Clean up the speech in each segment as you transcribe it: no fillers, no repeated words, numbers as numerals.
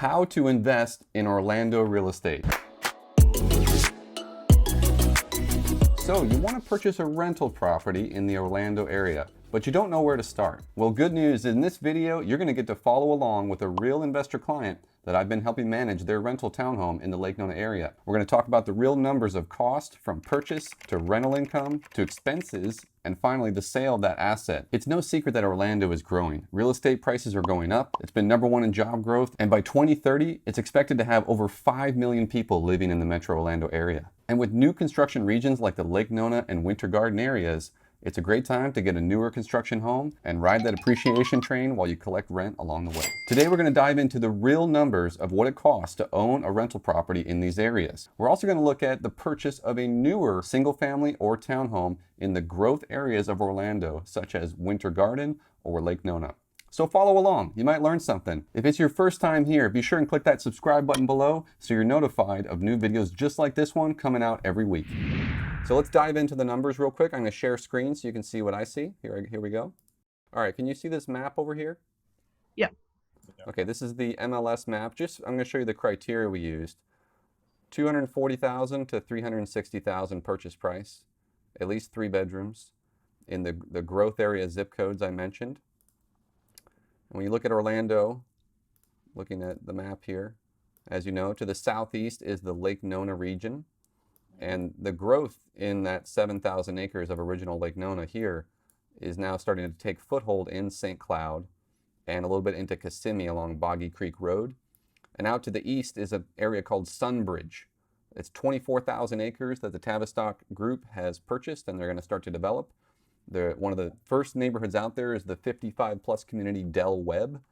How to invest in Orlando real estate. So you want to purchase a rental property in the Orlando area, but you don't know where to start. Well, good news, in this video, you're going to get to follow along with a real investor client that I've been helping manage their rental townhome in the Lake Nona area. We're going to talk about the real numbers of cost from purchase to rental income to expenses and finally the sale of that asset. It's no secret that Orlando is growing. Real estate prices are going up. It's been #1 in job growth, and by 2030, it's expected to have over 5 million people living in the metro Orlando area. And with new construction regions like the Lake Nona and Winter Garden areas, it's a great time to get a newer construction home and ride that appreciation train while you collect rent along the way. Today we're going to dive into the real numbers of what it costs to own a rental property in these areas. We're also going to look at the purchase of a newer single family or townhome in the growth areas of Orlando, such as Winter Garden or Lake Nona. So follow along, you might learn something. If it's your first time here, be sure and click that subscribe button below so you're notified of new videos just like this one coming out every week. So let's dive into the numbers real quick. I'm going to share screen so you can see what I see. Here we go. All right, can you see this map over here? Yeah. Okay, this is the MLS map. I'm going to show you the criteria we used. $240,000 to $360,000 purchase price, at least 3 bedrooms in the growth area zip codes I mentioned. And when you look at Orlando, looking at the map here, as you know, to the southeast is the Lake Nona region. And the growth in that 7,000 acres of original Lake Nona here is now starting to take foothold in St. Cloud and a little bit into Kissimmee along Boggy Creek Road. And out to the east is an area called Sunbridge. It's 24,000 acres that the Tavistock Group has purchased and they're going to start to develop. One of the first neighborhoods out there is the 55 plus community Del Webb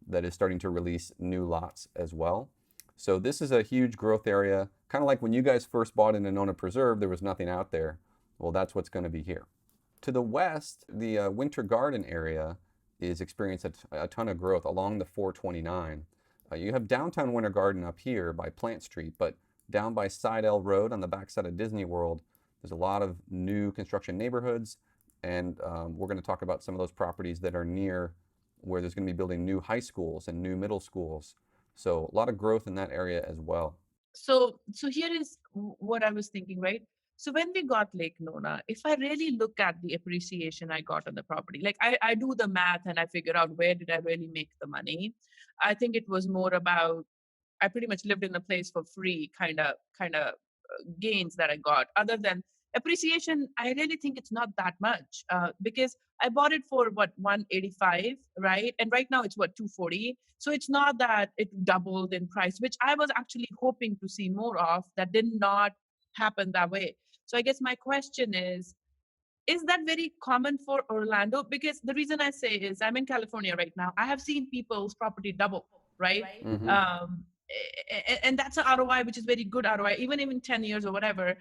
that is starting to release new lots as well. So this is a huge growth area, kind of like when you guys first bought into Nona Preserve, there was nothing out there. Well, that's what's going to be here. To the west, the Winter Garden area is experiencing a ton of growth along the 429. You have downtown Winter Garden up here by Plant Street, but down by Sidell Road on the backside of Disney World, there's a lot of new construction neighborhoods, and we're going to talk about some of those properties that are near where there's going to be building new high schools and new middle schools. So a lot of growth in that area as well. So here is what I was thinking, right? So when we got Lake Nona, if I really look at the appreciation I got on the property, like I do the math and I figure out where did I really make the money. I think it was more about, I pretty much lived in the place for free kind of gains that I got. Other than appreciation, I really think it's not that much because I bought it for what, 185, right? And right now it's what, 240. So it's not that it doubled in price, which I was actually hoping to see more of. That did not happen that way. So I guess my question is that very common for Orlando? Because the reason I say is I'm in California right now. I have seen people's property double, right? Mm-hmm. And that's an ROI, which is very good ROI, even 10 years or whatever.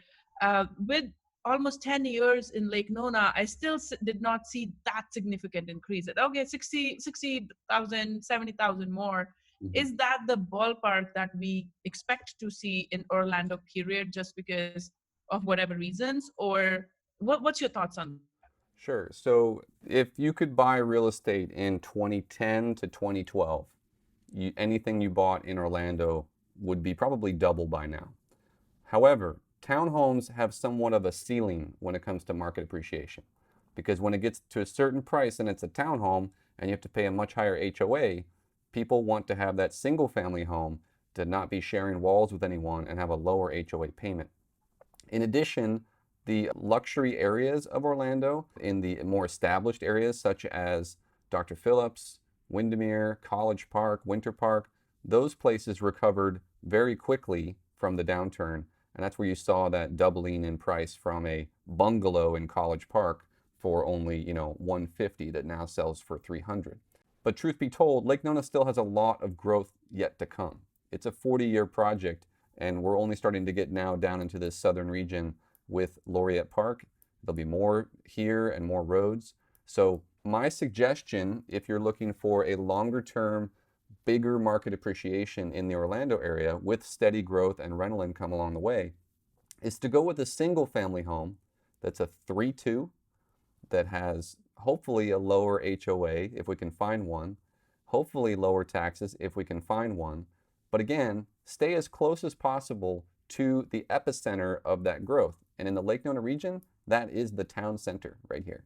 With almost 10 years in Lake Nona, I still did not see that significant increase. Okay, 60,000, 70,000 more. Mm-hmm. Is that the ballpark that we expect to see in Orlando, period, just because of whatever reasons? Or what's your thoughts on that? Sure. So if you could buy real estate in 2010 to 2012, anything you bought in Orlando would be probably double by now. However, townhomes have somewhat of a ceiling when it comes to market appreciation, because when it gets to a certain price and it's a townhome and you have to pay a much higher HOA, people want to have that single family home to not be sharing walls with anyone and have a lower HOA payment. In addition, the luxury areas of Orlando, in the more established areas such as Dr. Phillips, Windermere, College Park, Winter Park, those places recovered very quickly from the downturn. And that's where you saw that doubling in price from a bungalow in College Park for only, $150 that now sells for $300. But truth be told, Lake Nona still has a lot of growth yet to come. It's a 40-year project, and we're only starting to get now down into this southern region with Laureate Park. There'll be more here and more roads. So my suggestion, if you're looking for a longer term, bigger market appreciation in the Orlando area with steady growth and rental income along the way, is to go with a single family home that's a 3-2 that has hopefully a lower HOA if we can find one, hopefully lower taxes if we can find one, But again, stay as close as possible to the epicenter of that growth. And in the Lake Nona region, that is the town center right here.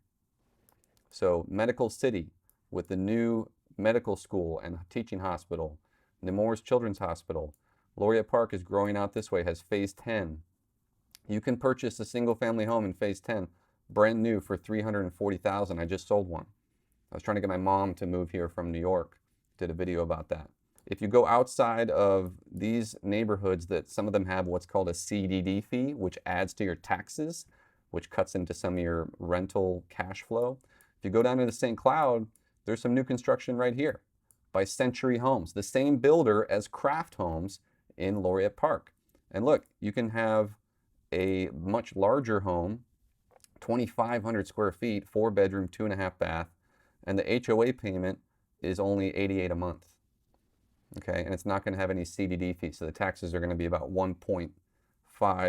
So Medical City with the new medical school and teaching hospital, Nemours Children's Hospital. Laureate Park is growing out this way, has phase 10. You can purchase a single family home in phase 10, brand new for $340,000. I just sold one. I was trying to get my mom to move here from New York. Did a video about that. If you go outside of these neighborhoods, that some of them have what's called a CDD fee, which adds to your taxes, which cuts into some of your rental cash flow. If you go down to the St. Cloud, there's some new construction right here by Century Homes, the same builder as Craft Homes in Laureate Park. And look, you can have a much larger home, 2,500 square feet, 4-bedroom, 2.5 bath, and the HOA payment is only $88 a month. Okay, and it's not going to have any CDD fees, so the taxes are going to be about 1.5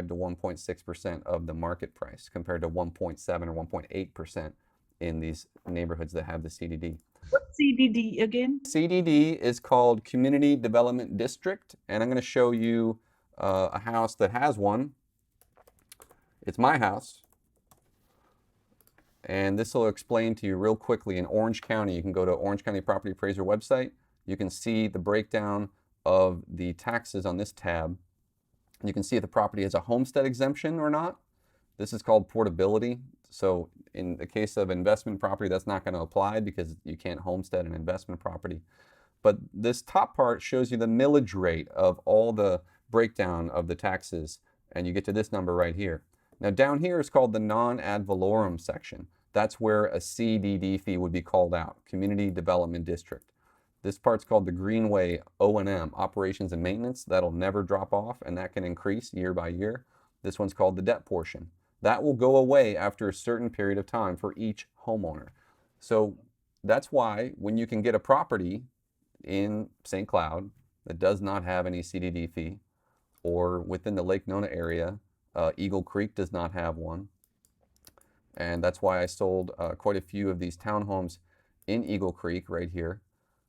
to 1.6% of the market price, compared to 1.7 or 1.8% in these neighborhoods that have the CDD. What's CDD again? CDD is called Community Development District, and I'm going to show you a house that has one. It's my house, and this will explain to you real quickly. In Orange County, you can go to Orange County Property Appraiser website. You can see the breakdown of the taxes on this tab. You can see if the property has a homestead exemption or not. This is called portability. So in the case of investment property, that's not going to apply because you can't homestead an investment property. But this top part shows you the millage rate of all the breakdown of the taxes, and you get to this number right here. Now down here is called the non-ad valorem section. That's where a CDD fee would be called out, Community Development District. This part's called the Greenway O&M, Operations and Maintenance. That'll never drop off, and that can increase year by year. This one's called the debt portion. That will go away after a certain period of time for each homeowner. So that's why when you can get a property in St. Cloud that does not have any CDD fee, or within the Lake Nona area, Eagle Creek does not have one. And that's why I sold quite a few of these townhomes in Eagle Creek right here,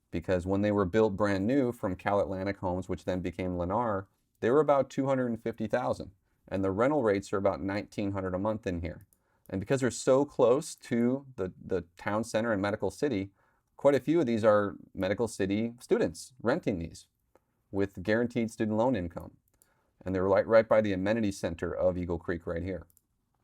because when they were built brand new from Cal Atlantic Homes, which then became Lennar, they were about $250,000, and the rental rates are about $1,900 a month in here. And because they're so close to the town center and Medical City, quite a few of these are Medical City students renting these with guaranteed student loan income. And they're right by the amenity center of Eagle Creek right here.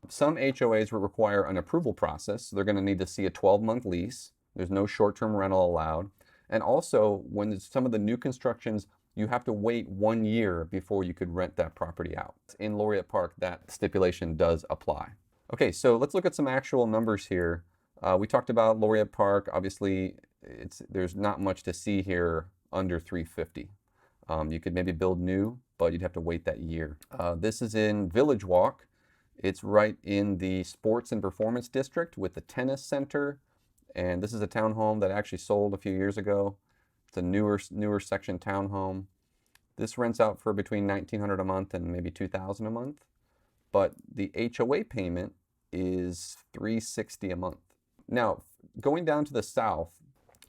Some HOAs will require an approval process. So they're going to need to see a 12-month lease. There's no short-term rental allowed. And also, when some of the new constructions, you have to wait 1 year before you could rent that property out. In Laureate Park, that stipulation does apply. Okay, so let's look at some actual numbers here. We talked about Laureate Park. Obviously, there's not much to see here under 350. You could maybe build new, but you'd have to wait that year. This is in Village Walk. It's right in the Sports and Performance District with the tennis center. And this is a townhome that actually sold a few years ago. It's a newer section townhome. This rents out for between $1,900 a month and maybe $2,000 a month. But the HOA payment is $360 a month. Now, going down to the south,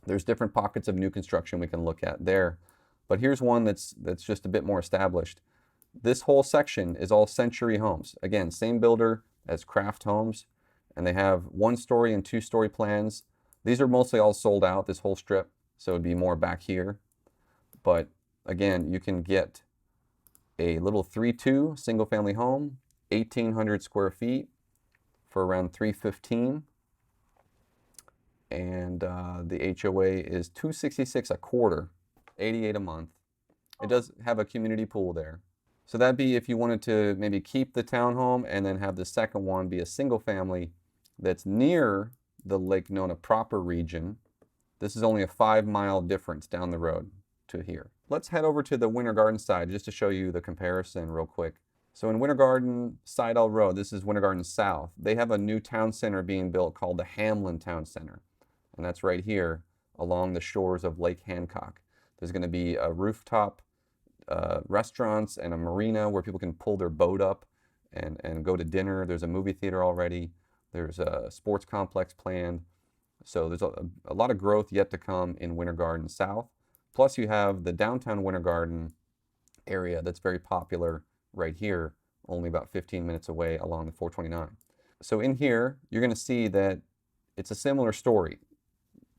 there's different pockets of new construction we can look at there. But here's one that's just a bit more established. This whole section is all Century Homes. Again, same builder as Craft Homes, and they have 1-story and 2-story plans. These are mostly all sold out, this whole strip, so it'd be more back here. But again, you can get a little 3-2 single-family home, 1,800 square feet for around $315, and the HOA is $266 a quarter, $88 a month. It does have a community pool there. So that'd be if you wanted to maybe keep the townhome and then have the second one be a single family that's near the Lake Nona proper region. This is only a 5-mile difference down the road to here. Let's head over to the Winter Garden side just to show you the comparison real quick. So in Winter Garden, Sidell Road, this is Winter Garden South. They have a new town center being built called the Hamlin Town Center. And that's right here along the shores of Lake Hancock. There's going to be a rooftop restaurants and a marina where people can pull their boat up and go to dinner. There's a movie theater already. There's a sports complex planned. So there's a lot of growth yet to come in Winter Garden South. Plus you have the downtown Winter Garden area that's very popular right here, only about 15 minutes away along the 429. So in here, you're going to see that it's a similar story.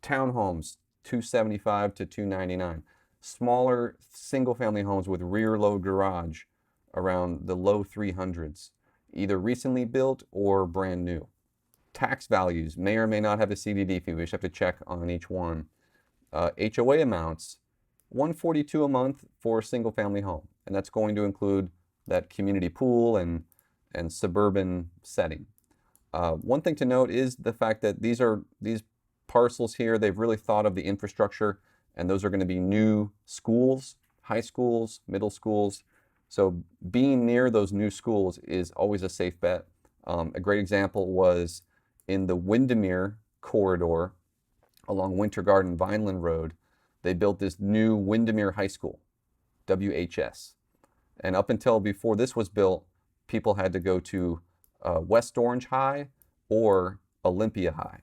Townhomes, 275 to 299. Smaller single-family homes with rear-load garage around the low 300s, either recently built or brand new. Tax values may or may not have a CDD fee. We just have to check on each one. HOA amounts, $142 a month for a single-family home, and that's going to include that community pool and suburban setting. One thing to note is the fact that these parcels here, they've really thought of the infrastructure, and those are going to be new schools, high schools, middle schools. So being near those new schools is always a safe bet. A great example was in the Windermere corridor along Winter Garden Vineland Road. They built this new Windermere High School, WHS. And up until before this was built, people had to go to West Orange High or Olympia High.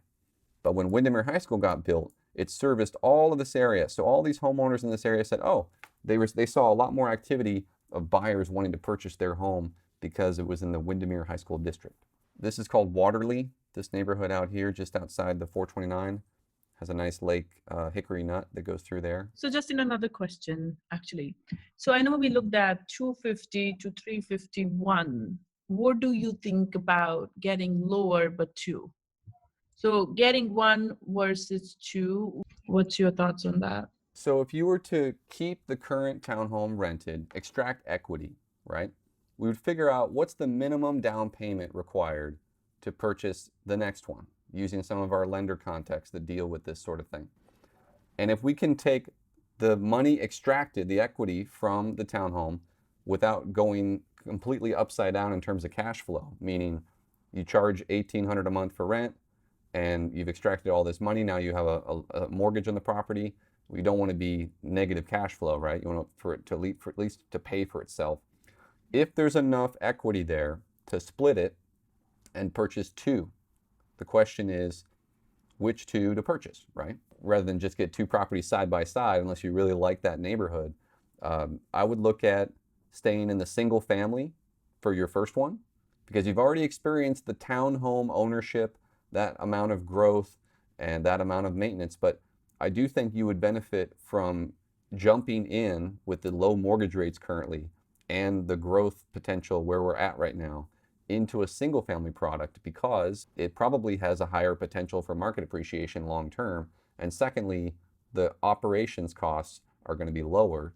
But when Windermere High School got built, it serviced all of this area. So all these homeowners in this area said, oh, they saw a lot more activity of buyers wanting to purchase their home because it was in the Windermere High School district. This is called Waterley. This neighborhood out here just outside the 429 has a nice lake hickory nut that goes through there. So just in another question, actually. So I know we looked at 250 to 351. What do you think about getting lower but two? So getting one versus two, what's your thoughts on that? So if you were to keep the current townhome rented, extract equity, right? We would figure out what's the minimum down payment required to purchase the next one, using some of our lender contacts that deal with this sort of thing. And if we can take the money extracted, the equity from the townhome, without going completely upside down in terms of cash flow, meaning you charge $1,800 a month for rent, and you've extracted all this money, now you have a mortgage on the property. We don't want to be negative cash flow, right? You want for it to at least to pay for itself. If there's enough equity there to split it and purchase two, the question is which two to purchase, right? Rather than just get two properties side by side, unless you really like that neighborhood, I would look at staying in the single family for your first one, because you've already experienced the townhome ownership, that amount of growth and that amount of maintenance. But I do think you would benefit from jumping in with the low mortgage rates currently and the growth potential where we're at right now into a single family product, because it probably has a higher potential for market appreciation long term. And secondly, the operations costs are going to be lower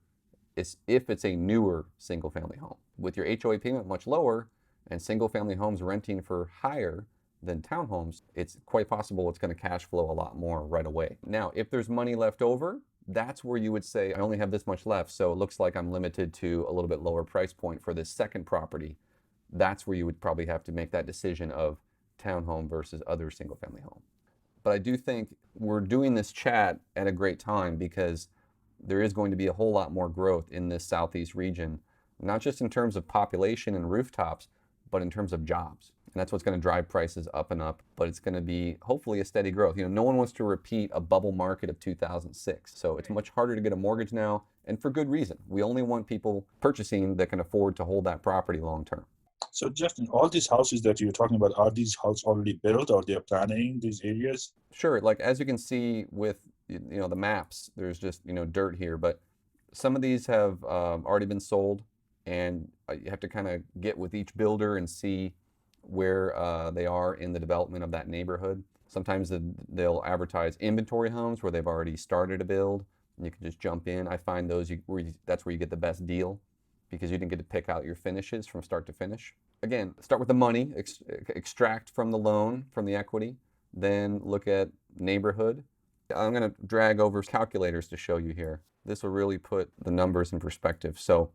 if it's a newer single family home. With your HOA payment much lower and single family homes renting for higher than townhomes, it's quite possible it's going to cash flow a lot more right away. Now, if there's money left over, that's where you would say, I only have this much left, so it looks like I'm limited to a little bit lower price point for this second property. That's where you would probably have to make that decision of townhome versus other single family home. But I do think we're doing this chat at a great time, because there is going to be a whole lot more growth in this southeast region, not just in terms of population and rooftops, but in terms of jobs. And that's what's going to drive prices up and up, but it's going to be hopefully a steady growth. You know, no one wants to repeat a bubble market of 2006. So it's much harder to get a mortgage now, and for good reason. We only want people purchasing that can afford to hold that property long term. So Justin, all these houses that you're talking about, are these houses already built, or they're planning these areas? Sure, like as you can see with the maps, there's just dirt here, but some of these have already been sold, and you have to kind of get with each builder and see where they are in the development of that neighborhood. Sometimes they'll advertise inventory homes where they've already started a build, and you can just jump in. I find those that's where you get the best deal, because you didn't get to pick out your finishes from start to finish. Again, start with the money, extract from the loan, from the equity, then look at neighborhood. I'm going to drag over calculators to show you here. This will really put the numbers in perspective. So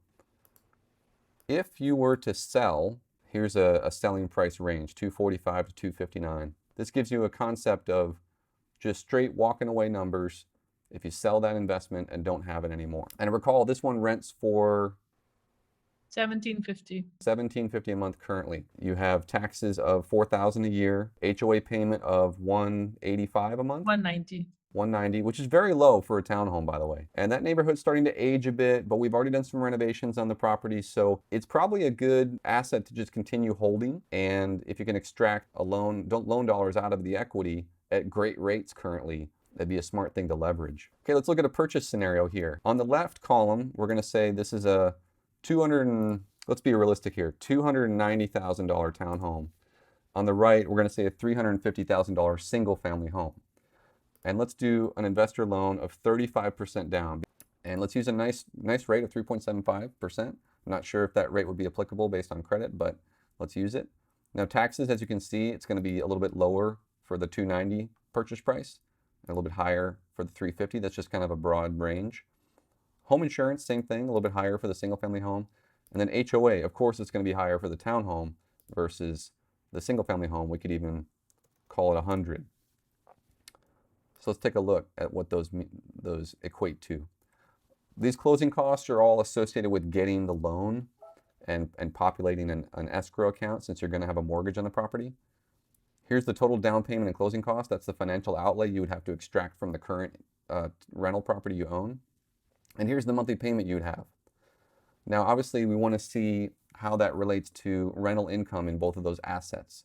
if you were to sell, here's a selling price range, 245 to 259. This gives you a concept of just straight walking away numbers if you sell that investment and don't have it anymore. And recall, this one rents for $1,750 a month currently. You have taxes of $4,000 a year, HOA payment of $185 a month. $190 190, which is very low for a townhome, by the way. And that neighborhood's starting to age a bit, but we've already done some renovations on the property, so it's probably a good asset to just continue holding. And if you can extract loan dollars out of the equity at great rates currently, that'd be a smart thing to leverage. Okay, let's look at a purchase scenario here. On the left column, we're gonna say this is a let's be realistic here, $290,000 townhome. On the right, we're gonna say a $350,000 single family home. And let's do an investor loan of 35% down. And let's use a nice rate of 3.75%. I'm not sure if that rate would be applicable based on credit, but let's use it. Now taxes, as you can see, it's going to be a little bit lower for the 290 purchase price, and a little bit higher for the 350. That's just kind of a broad range. Home insurance, same thing, a little bit higher for the single family home. And then HOA, of course, it's going to be higher for the townhome versus the single family home. We could even call it 100. So let's take a look at what those equate to. These closing costs are all associated with getting the loan and populating an escrow account, since you're going to have a mortgage on the property. Here's the total down payment and closing cost. That's the financial outlay you would have to extract from the current rental property you own. And here's the monthly payment you would have. Now, obviously, we want to see how that relates to rental income in both of those assets.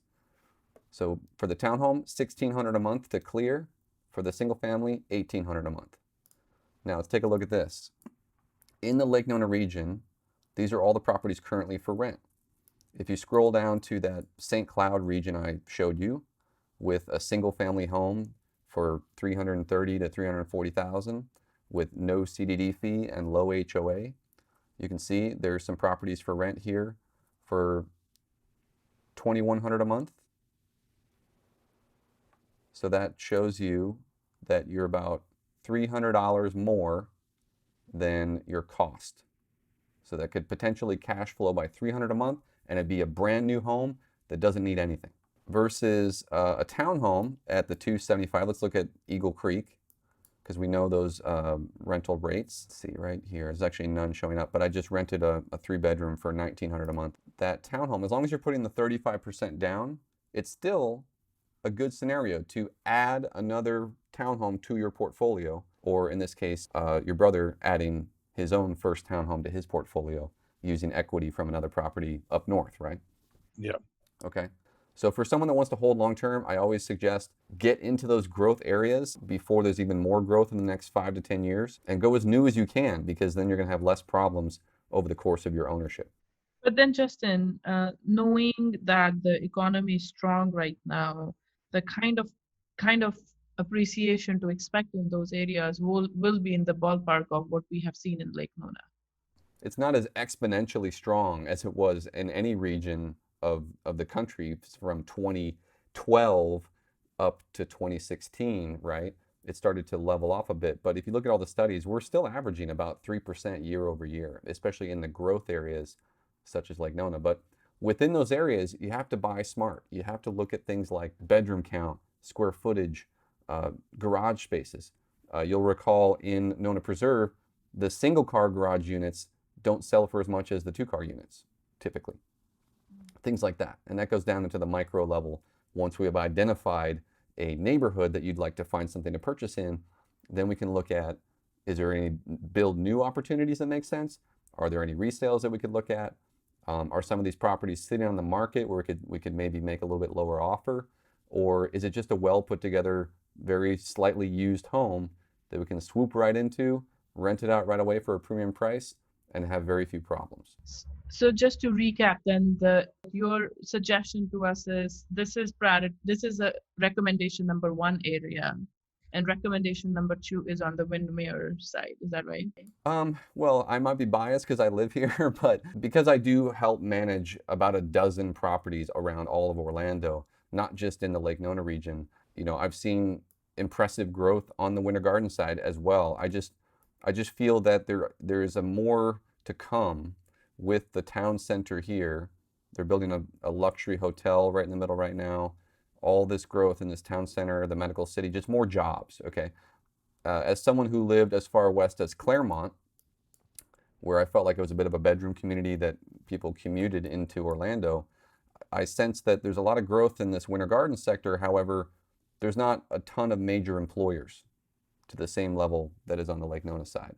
So for the townhome, $1,600 a month to clear. For the single family, $1,800 a month. Now let's take a look at this. In the Lake Nona region, these are all the properties currently for rent. If you scroll down to that St. Cloud region I showed you, with a single family home for $330,000 to $340,000 with no CDD fee and low HOA, you can see there's some properties for rent here for $2,100 a month. So that shows you that you're about $300 more than your cost. So that could potentially cash flow by $300 a month, and it'd be a brand new home that doesn't need anything. Versus a townhome at the $275. Let's look at Eagle Creek, because we know those rental rates. Let's see right here, there's actually none showing up, but I just rented a 3-bedroom for $1,900 a month. That townhome, as long as you're putting the 35% down, it's still a good scenario to add another townhome to your portfolio, or in this case, your brother adding his own first townhome to his portfolio using equity from another property up north, right? Yeah. Okay. So for someone that wants to hold long term, I always suggest get into those growth areas before there's even more growth in the next 5 to 10 years, and go as new as you can, because then you're going to have less problems over the course of your ownership. But then, Justin, knowing that the economy is strong right now, the kind of appreciation to expect in those areas will be in the ballpark of what we have seen in Lake Nona. It's not as exponentially strong as it was in any region of the country from 2012 up to 2016, right? It started to level off a bit. But if you look at all the studies, we're still averaging about 3% year over year, especially in the growth areas such as Lake Nona. But within those areas, you have to buy smart. You have to look at things like bedroom count, square footage, garage spaces. You'll recall in Nona Preserve, the single car garage units don't sell for as much as the 2-car units, typically. Things like that. And that goes down into the micro level. Once we have identified a neighborhood that you'd like to find something to purchase in, then we can look at, is there any build new opportunities that make sense? Are there any resales that we could look at? Are some of these properties sitting on the market where we could maybe make a little bit lower offer? Or is it just a well put together, very slightly used home that we can swoop right into, rent it out right away for a premium price, and have very few problems? So just to recap, then your suggestion to us is this is a recommendation number 1 area, and recommendation number 2 is on the Windermere side. Is that right? Well, I might be biased because I live here, but because I do help manage about a dozen properties around all of Orlando, not just in the Lake Nona region, I've seen impressive growth on the Winter Garden side as well. I just feel that there is a more to come with the town center here. They're building a luxury hotel right in the middle right now. All this growth in this town center, the medical city, just more jobs, okay? As someone who lived as far west as Claremont, where I felt like it was a bit of a bedroom community that people commuted into Orlando, I sense that there's a lot of growth in this Winter Garden sector. However, there's not a ton of major employers. to the same level that is on the Lake Nona side.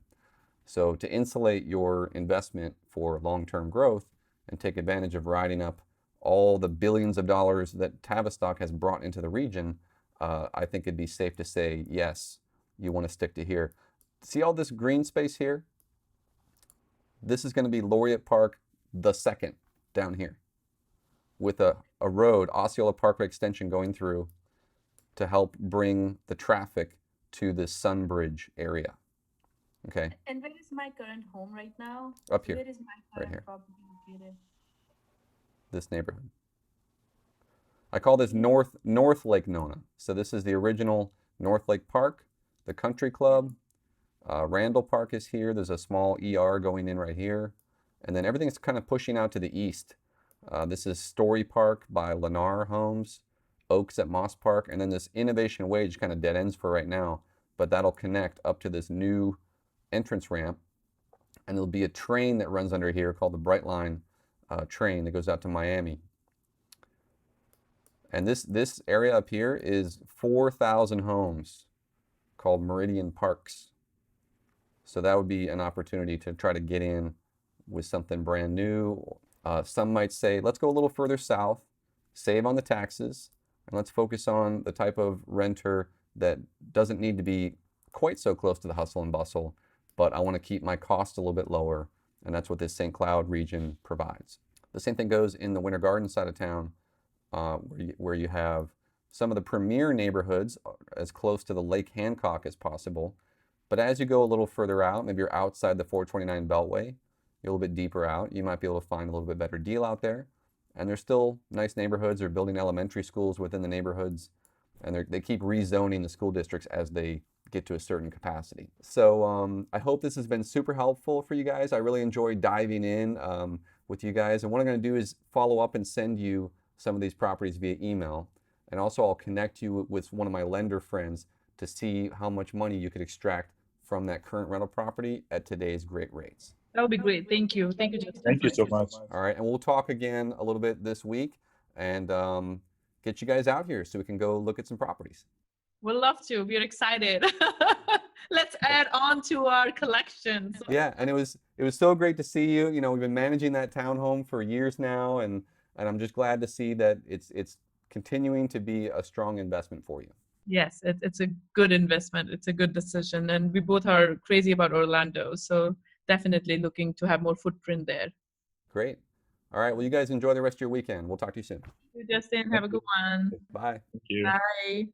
So to insulate your investment for long-term growth and take advantage of riding up all the billions of dollars that Tavistock has brought into the region, I think it'd be safe to say, yes, you want to stick to here. See all this green space here? This is going to be Laureate Park the second down here, with a road, Osceola Parkway extension, going through to help bring the traffic to this Sunbridge area. Okay. And where is my current home right now? Up here. Where is my Right current here. property located? This neighborhood. I call this North Lake Nona. So this is the original North Lake Park, the country club. Randall Park is here. There's a small ER going in right here. And then everything's kind of pushing out to the east. This is Story Park by Lennar Homes, Oaks at Moss Park, and then this Innovation Way just kind of dead ends for right now, but that'll connect up to this new entrance ramp, and there'll be a train that runs under here called the Brightline train that goes out to Miami. And this area up here is 4,000 homes called Meridian Parks. So that would be an opportunity to try to get in with something brand new. Some might say, let's go a little further south, save on the taxes, and let's focus on the type of renter that doesn't need to be quite so close to the hustle and bustle, but I want to keep my costs a little bit lower, and that's what this St. Cloud region provides. The same thing goes in the Winter Garden side of town, where you have some of the premier neighborhoods as close to the Lake Hancock as possible. But as you go a little further out, maybe you're outside the 429 Beltway, you're a little bit deeper out, you might be able to find a little bit better deal out there. And there's still nice neighborhoods. They're building elementary schools within the neighborhoods, and they keep rezoning the school districts as they get to a certain capacity. So I hope this has been super helpful for you guys. I really enjoyed diving in with you guys. And what I'm going to do is follow up and send you some of these properties via email. And also I'll connect you with one of my lender friends to see how much money you could extract from that current rental property at today's great rates. That would be great. Thank you. Thank you, Justin. Thank you so much. All right, and we'll talk again a little bit this week and get you guys out here so we can go look at some properties. We'd love to. We're excited. Let's add on to our collection. Yeah, and it was so great to see you. You know, we've been managing that townhome for years now, and I'm just glad to see that it's continuing to be a strong investment for you. Yes, it's a good investment. It's a good decision. And we both are crazy about Orlando. So definitely looking to have more footprint there. Great. All right. Well, you guys enjoy the rest of your weekend. We'll talk to you soon. Thank you, Justin. Have a good one. Bye. Thank you. Bye.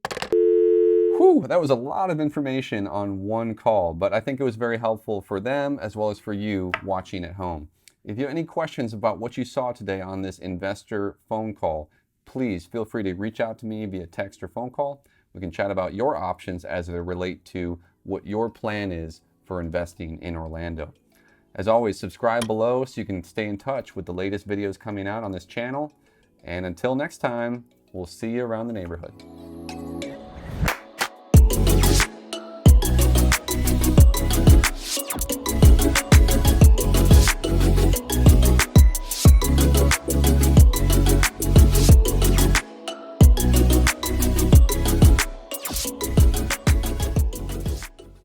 Whew, that was a lot of information on one call, but I think it was very helpful for them as well as for you watching at home. If you have any questions about what you saw today on this investor phone call, please feel free to reach out to me via text or phone call. We can chat about your options as they relate to what your plan is for investing in Orlando. As always, subscribe below so you can stay in touch with the latest videos coming out on this channel. And until next time, we'll see you around the neighborhood.